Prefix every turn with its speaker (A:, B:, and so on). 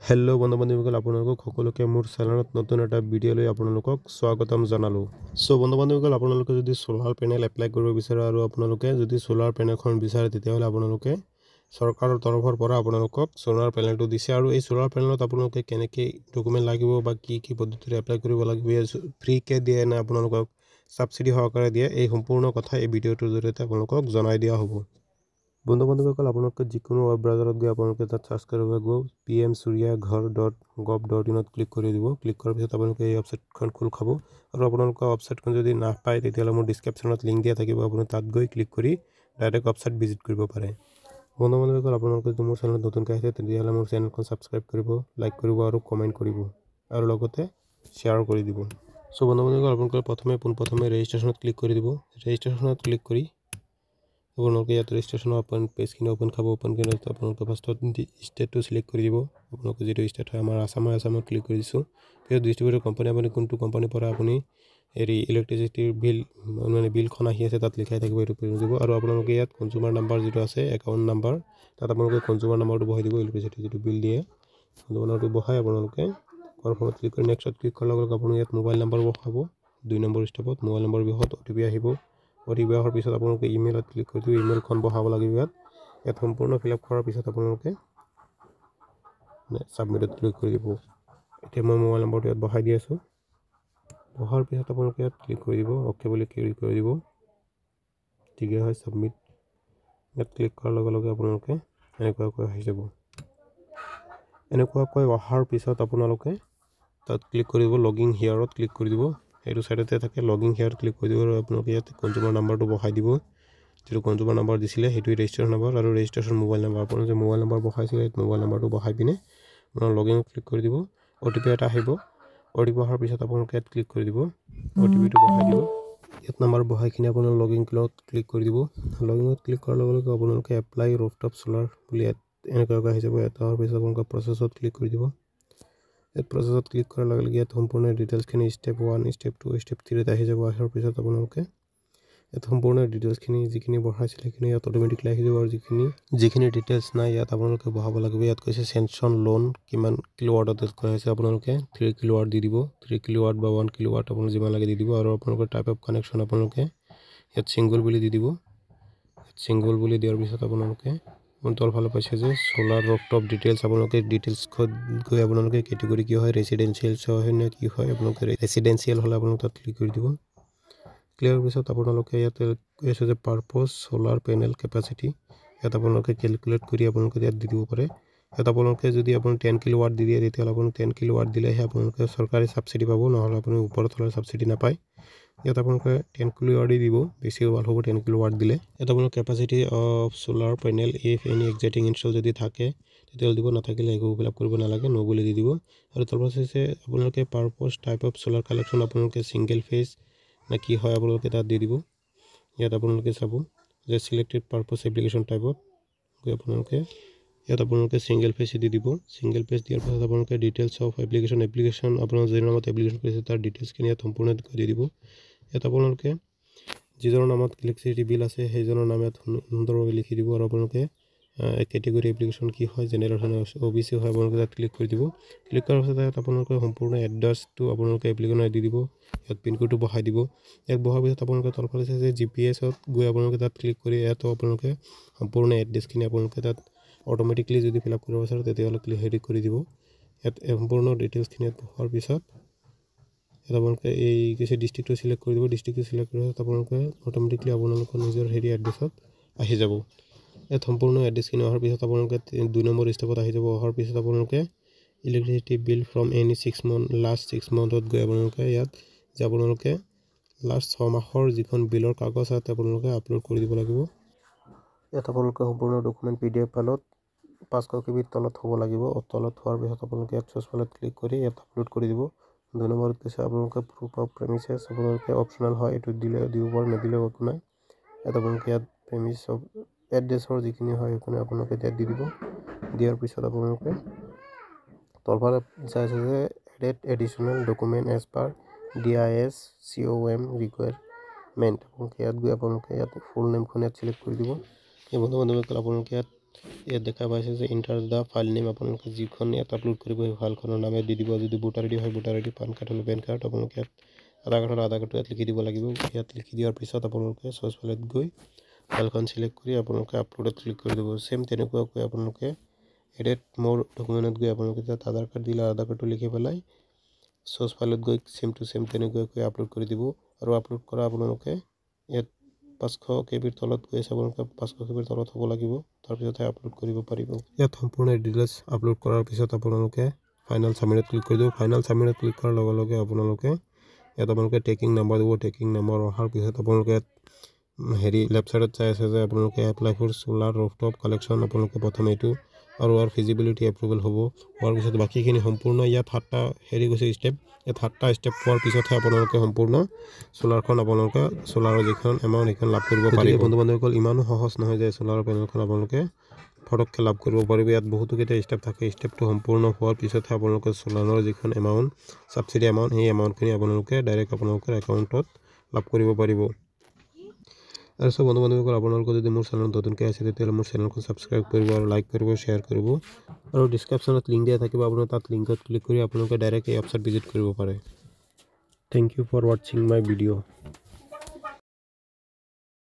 A: Hello' বন্ধু বান্ধৱীসকল আপোনালোকক সকলোকে মোৰ চেনেলত নতুন এটা ভিডিঅ'লৈ আপোনালোকক স্বাগতম জনালোঁ। বন্ধু বান্ধৱীসকল আপোনালোকে যদি সোলাৰ পেনেল এপ্লাই কৰিব বিচাৰে আৰু আপোনালোকে যদি সোলাৰ পেনেলখন বিচাৰে তেতিয়াহ'লে আপোনালোকে চৰকাৰৰ তৰফৰ পৰা আপোনালোকক সোলাৰ পেনেলটো দিছে আৰু এই সোলাৰ পেনেলত আপোনালোকে কেনেকৈ ডকুমেণ্ট লাগিব বা কি পদ্ধতিৰে এপ্লাই কৰিব লাগিব ফ্ৰীকৈ দিয়ে নে আপোনালোকক ছাবচিডি সহকাৰে দিয়ে এই সম্পূৰ্ণ কথা এই ভিডিঅ'টোৰ জৰিয়তে আপোনালোকক জনাই দিয়া হ'ব। বন্ধু বান্ধৱীসকল আপোনালোকে যিকোনো ৱেব ব্ৰাউজাৰত গৈ আপোনালোকে তাত চাৰ্চ কৰিব লাগিব pmsuryaghar.gov.in ক্লিক কৰি দিব। ক্লিক কৰাৰ পিছত আপোনালোকে এই ৱেবছাইটখন খোল খাব আৰু আপোনালোকৰ ৱেবছাইটখন যদি নাপায় তেতিয়াহ'লে মোৰ ডিছক্ৰিপশ্যনত লিংক দিয়া থাকিব, আপুনি তাত গৈ ক্লিক কৰি ডাইৰেক্ট ৱেবছাইট ভিজিট কৰিব পাৰে। বন্ধু বান্ধৱীসকল আপোনালোকে যদি মোৰ চেনেলত নতুনকৈ আহিছে তেতিয়াহ'লে মোৰ চেনেলখন ছাবস্ক্ৰাইব কৰিব, লাইক কৰিব আৰু কমেণ্ট কৰিব আৰু লগতে শ্বেয়াৰ কৰি দিব। বন্ধু বান্ধৱীসকল আপোনালোকে পোনপ্ৰথমে ৰেজিষ্ট্ৰেশ্যনত ক্লিক কৰি দিব। ৰেজিষ্ট্ৰেশ্যনত ক্লিক কৰি আপোনালোকে ইয়াত ৰেজিষ্ট্ৰেশ্যনৰ পেজখিনি অ'পেন খাব। অ'পেন কৰি আপোনালোকে ফাৰ্ষ্টত ষ্টেটটো চিলেক্ট কৰি দিব। আপোনালোকে যিটো ষ্টেট হয় আমাৰ আছামত ক্লিক কৰি দিছোঁ। পিছত ডিষ্ট্ৰিবিউটৰ কোম্পানী আপুনি কোনটো কোম্পানীৰ পৰা আপুনি ইলেক্ট্ৰিচিটিৰ বিলখন আহি আছে তাত লিখাই থাকিব, এইটো কৰি দিব। আৰু আপোনালোকে ইয়াত কনজিউমাৰ নাম্বাৰ যিটো আছে একাউণ্ট নাম্বাৰ তাত আপোনালোকে কনজিউমাৰ নাম্বাৰটো বহাই দিব। ইলেক্ট্ৰিচিটি যিটো বিল দিয়ে কনজিউমাৰ নাম্বাৰটো বহাই আপোনালোকে কনফাৰ্মত ক্লিক কৰি নেক্সটত ক্লিক কৰাৰ লগে লগে আপুনি ইয়াত মোবাইল নাম্বাৰ বহাব। 2 নম্বৰ ষ্টেপত মোবাইল নম্বৰ বিষয়ত OTP আহিব। OTP অহাৰ পিছত আপোনালোকে ইমেইলত ক্লিক কৰি দিব। ইমেইলখন বহাব লাগিব। ইয়াত সম্পূৰ্ণ ফিল আপ কৰাৰ পিছত আপোনালোকে ছাবমিটত ক্লিক কৰি দিব। এতিয়া মই মোবাইল নম্বৰটো ইয়াত বহাই দি আছোঁ। বহাৰ পিছত আপোনালোকে ইয়াত ক্লিক কৰি দিব, অ'কে বুলি ক্লিক কৰি দিব। ঠিকে হয়, ছাবমিট ইয়াত ক্লিক কৰাৰ লগে লগে আপোনালোকে এনেকুৱাকৈ আহি যাব। এনেকুৱাকৈ অহাৰ পিছত আপোনালোকে তাত ক্লিক কৰি দিব, লগিং হিয়াৰত ক্লিক কৰি দিব। এইটো ছাইডতে থাকে লগিং হিয়াৰত ক্লিক কৰি দিব আৰু আপোনালোকে ইয়াত কনজিউমাৰ নাম্বাৰটো বহাই দিব। যিটো কনজিউমাৰ নাম্বাৰ দিছিলে সেইটোৱে ৰেজিষ্ট্ৰেশ্যন নাম্বাৰ আৰু ৰেজিষ্ট্ৰেশ্যন মোবাইল নাম্বাৰ। আপোনালোকে যে মোবাইল নাম্বাৰ বহাইছিলে সেই মোবাইল নাম্বাৰটো বহাই পিনে আপোনাৰ লগিনত ক্লিক কৰি দিব। OTP এটা আহিব। OTP অহাৰ পিছত আপোনালোকে ইয়াত ক্লিক কৰি দিব। OTPটো বহাই দিব। ইয়াত নাম্বাৰ বহাই কিনে আপোনালোকে লগিনত ক্লিক কৰি দিব। লগিনত ক্লিক কৰাৰ লগে লগে আপোনালোকে এপ্লাই ৰুফটপ চ'লাৰ বুলি ইয়াত এনেকুৱাকৈ আহি যাব। ইয়াত অহাৰ পিছত আপোনালোকে প্ৰচেছত ক্লিক কৰি দিব। ইয়াত প্ৰচেছত ক্লিক কৰাৰ লগে লগে ইয়াত সম্পূৰ্ণ ডিটেইলছখিনি ষ্টেপ 1, ষ্টেপ 2, ষ্টেপ 3 আহি যাব। অহাৰ পিছত আপোনালোকে ইয়াত সম্পূৰ্ণ ডিটেইলছখিনি যিখিনি বঢ়াইছিলে সেইখিনি ইয়াত অট'মেটিকলি আহি যাব আৰু যিখিনি ডিটেইলছ নাই ইয়াত আপোনালোকে বহাব লাগিব। ইয়াত কৈছে চেংচন লোন কিমান কিলোৱাটত কৈ আছে, আপোনালোকে 3 কিলোৱাট দি দিব। 3 কিলোৱাট বা 1 কিলোৱাট আপোনালোকে যিমান লাগে দি দিব আৰু আপোনালোকৰ টাইপ অফ কানেকশ্যন আপোনালোকে ইয়াত ছিংগল বুলি দি দিব। ছিংগল বুলি দিয়াৰ পিছত আপোনালোকে তলফালে পাইছে যে চ'লাৰ ৰুফটপ ডিটেইলছ, আপোনালোকে ডিটেইলছত গৈ আপোনালোকে কেটেগৰী কি হয়, ৰেচিডেঞ্চিয়েল হয় নে কি হয়, আপোনালোকে ৰেচিডেঞ্চিয়েল হ'লে আপোনালোকে তাত ক্লিক কৰি দিব। ক্লিয়াৰ পিছত আপোনালোকে ইয়াতে কৈছে যে পাৰপ'জ চ'লাৰ পেনেল কেপাচিটি ইয়াত আপোনালোকে কেলকুলেট কৰি আপোনালোকে ইয়াত দি দিব পাৰে। ইয়াত আপোনালোকে যদি আপুনি 10 কিলোৱাট দি দিয়ে তেতিয়াহ'লে আপুনি 10 কিলোৱাট দিলেহে আপোনালোকে চৰকাৰী ছাবচিডি পাব, নহ'লে আপুনি ওপৰত হ'লে ছাবচিডি নাপায়। ইয়াত আপোনালোকে 10 কিলোৱাটেই দিব, বেছি ভাল হ'ব 10 কিলোৱাট দিলে। ইয়াত আপোনাৰ capacity of solar panel if any existing install যদি থাকে তেতিয়াহ'লে দিব, নাথাকিলে একো ফিল আপ কৰিব নালাগে, ন' বুলি দি দিব। আৰু তাৰপাছত হৈছে আপোনালোকে পাৰপ'জ টাইপ অফ চ'লাৰ কালেকশ্যন আপোনালোকে ছিংগল ফেজ নে কি হয় আপোনালোকে তাত দি দিব। ইয়াত আপোনালোকে চাব যে চিলেক্টেড পাৰপ'জ এপ্লিকেশ্যন টাইপত গৈ আপোনালোকে ছিংগল ফেজ দি দিব। ছিংগল ফেজ দিয়াৰ পাছত আপোনালোকে ডিটেইলছ অফ এপ্লিকেশ্যন আপোনাৰ যিজনৰ নামত এপ্লিকেশ্যন কৰিছে তাৰ ডিটেইলছখিনি ইয়াত সম্পূৰ্ণকৈ দি দিব। ইয়াত আপোনালোকে যিজনৰ নামত ইলেক্ট্ৰিচিটি বিল আছে সেইজনৰ নাম ইয়াত সুন্দৰভাৱে লিখি দিব আৰু আপোনালোকে কেটেগৰী এপ্লিকেশ্যন কি হয়, জেনেৰেল হয়, OBC হয়, আপোনালোকে তাত ক্লিক কৰি দিব। ক্লিক কৰাৰ পাছত ইয়াত আপোনালোকে সম্পূৰ্ণ এড্ৰেছটো আপোনালোকে এপ্লিকেশ্যনত দি দিব। ইয়াত পিনক'ডটো বহাই দিব। ইয়াত বহাৰ পিছত আপোনালোকে তলফালে চাইছে যে GPSত গৈ আপোনালোকে তাত ক্লিক কৰি ইয়াতো আপোনালোকে সম্পূৰ্ণ এড্ৰেছখিনি আপোনালোকে তাত অট'মেটিকলি যদি ফিল আপ কৰিব বিচাৰে তেতিয়াহ'লে হেৰি কৰি দিব। ইয়াত সম্পূৰ্ণ ডিটেইলছখিনি ইয়াত বহাৰ পিছত ইয়াত আপোনালোকে এই কিছু ডিষ্ট্ৰিক্টটো চিলেক্ট কৰি দিব। ডিষ্ট্ৰিক্টটো চিলেক্ট কৰাৰ পিছত আপোনালোকে অট'মেটিকলি আপোনালোকৰ নিজৰ এড্ৰেছত আহি যাব। ইয়াত সম্পূৰ্ণ এড্ৰেছখিনি অহাৰ পিছত আপোনালোকে 2 নম্বৰ ষ্টেপত আহি যাব। অহাৰ পিছত আপোনালোকে electricity bill from any 6 month last 6 মান্থত গৈ আপোনালোকে ইয়াত যে আপোনালোকে লাষ্ট 6 মাহৰ যিখন বিলৰ কাগজ আছে আপোনালোকে আপলোড কৰি দিব লাগিব। ইয়াত আপোনালোকে সম্পূৰ্ণ ডকুমেণ্ট PDF ফাইলত 500 KB তলত হ'ব লাগিব। তলত হোৱাৰ পিছত আপোনালোকে ইয়াত চুজ ফাইলত ক্লিক কৰি ইয়াত আপলোড কৰি দিব। 2 নম্বৰত কৈছে আপোনালোকে প্ৰুফ অফ প্ৰেমিচেছ আপোনালোকে অপশ্যনেল হয়, এইটো দিলে দিব পাৰে, নিদিলেও একো নাই। ইয়াত আপোনালোকে ইয়াত প্ৰেমিচ অফ এড্ৰেছৰ যিখিনি হয় সেইখিনি আপোনালোকে ইয়াত দি দিব। দিয়াৰ পিছত আপোনালোকে তলফালে চাইছে যে ad additional document as per DIS COM requirement, আপোনালোকে ইয়াত গৈ আপোনালোকে ইয়াত ফুল নেমখন ইয়াত চিলেক্ট কৰি দিব। এই বন্ধু বান্ধৱীসকল আপোনালোকে ইয়াত ইয়াত দেখা পাইছে যে ইণ্টাৰ দ্য ফাইল নেম আপোনালোকে যিখন ইয়াত আপলোড কৰিব সেই ফাইলখনৰ নামে দি দিব যদি ভোটাৰ আইডি হয় ভোটাৰ আইডি পান কাৰ্ড হ'লে পেন কাৰ্ড আপোনালোকে ইয়াত আধাৰ কাৰ্ডটো ইয়াত লিখি দিব লাগিব ইয়াত লিখি দিয়াৰ পিছত আপোনালোকে চ'ৰ্চ ফাইলত গৈ ফাইলখন সিলেক্ট কৰি আপোনালোকে আপলোডত ক্লিক কৰি দিব সেম তেনেকুৱাকৈ আপোনালোকে এডিট মোৰ ডকুমেণ্টত গৈ আপোনালোকে তাত আধাৰ কাৰ্ড দিলে আধাৰ কাৰ্ডটো লিখি পেলাই চ'ৰ্চ ফাইলত গৈ সেম টু সেম তেনেকুৱাকৈ আপলোড কৰি দিব আৰু আপলোড কৰা আপোনালোকে ইয়াত 500 কেবিৰ তলত গৈ আপোনালোকে 500 কেবিৰ তলত হ'ব লাগিব তাৰপিছতহে আপলোড কৰিব পাৰিব ইয়াত সম্পূৰ্ণ ডিটেইলছ আপলোড কৰাৰ পিছত আপোনালোকে ফাইনেল সাবমিটত ক্লিক কৰি দিব ফাইনেল সাবমিটত ক্লিক কৰাৰ লগে লগে আপোনালোকে ইয়াত আপোনালোকে ট্ৰেকিং নাম্বাৰ দিব ট্ৰেকিং নাম্বাৰ অহাৰ পিছত আপোনালোকে হেৰি লেফ্ট সাইডত চাই আছে যে আপোনালোকে apply for solar rooftop collection আপোনালোকে প্ৰথমে এইটো আৰু ইয়াৰ ফিজিবিলিটি এপ্ৰুভেল হ'ব হোৱাৰ পিছত বাকীখিনি সম্পূৰ্ণ ইয়াত 7টা হেৰি গৈছে ষ্টেপ ইয়াত 7টা ষ্টেপ পোৱাৰ পিছতহে আপোনালোকে সম্পূৰ্ণ সোলাৰখন আপোনালোকে সোলাৰৰ যিখন এমাউণ্ট সেইখন লাভ কৰিব পাৰিব বন্ধু বান্ধৱীসকল ইমানো সহজ নহয় যে সোলাৰৰ পেনেলখন আপোনালোকে ফটককৈ লাভ কৰিব পাৰিব ইয়াত বহুতকেইটা ষ্টেপ থাকে ষ্টেপটো সম্পূৰ্ণ হোৱাৰ পিছতহে আপোনালোকে সোলাৰৰ যিখন এমাউণ্ট ছাবচিডি এমাউণ্ট সেই এমাউণ্টখিনি আপোনালোকে ডাইৰেক্ট আপোনালোকৰ একাউণ্টত লাভ কৰিব পাৰিব আৰু সব বন্ধু বান্ধৱীসকল আপোনালোকে যদি মোৰ চেনেলত নতুনকৈ আছে তেতিয়াহ'লে মোৰ চেনেলখন ছাবস্ক্ৰাইব কৰিব আৰু লাইক কৰিব শ্বেয়াৰ কৰিব আৰু ডিছক্ৰিপশ্যনত লিংক দিয়া থাকিব আপোনাৰ তাত লিংকত ক্লিক কৰি আপোনালোকে ডাইৰেক্ট এই ৱেবছাইট ভিজিট কৰিব পাৰে থেংক ইউ ফৰ ৱাচিং মাই ভিডিঅ'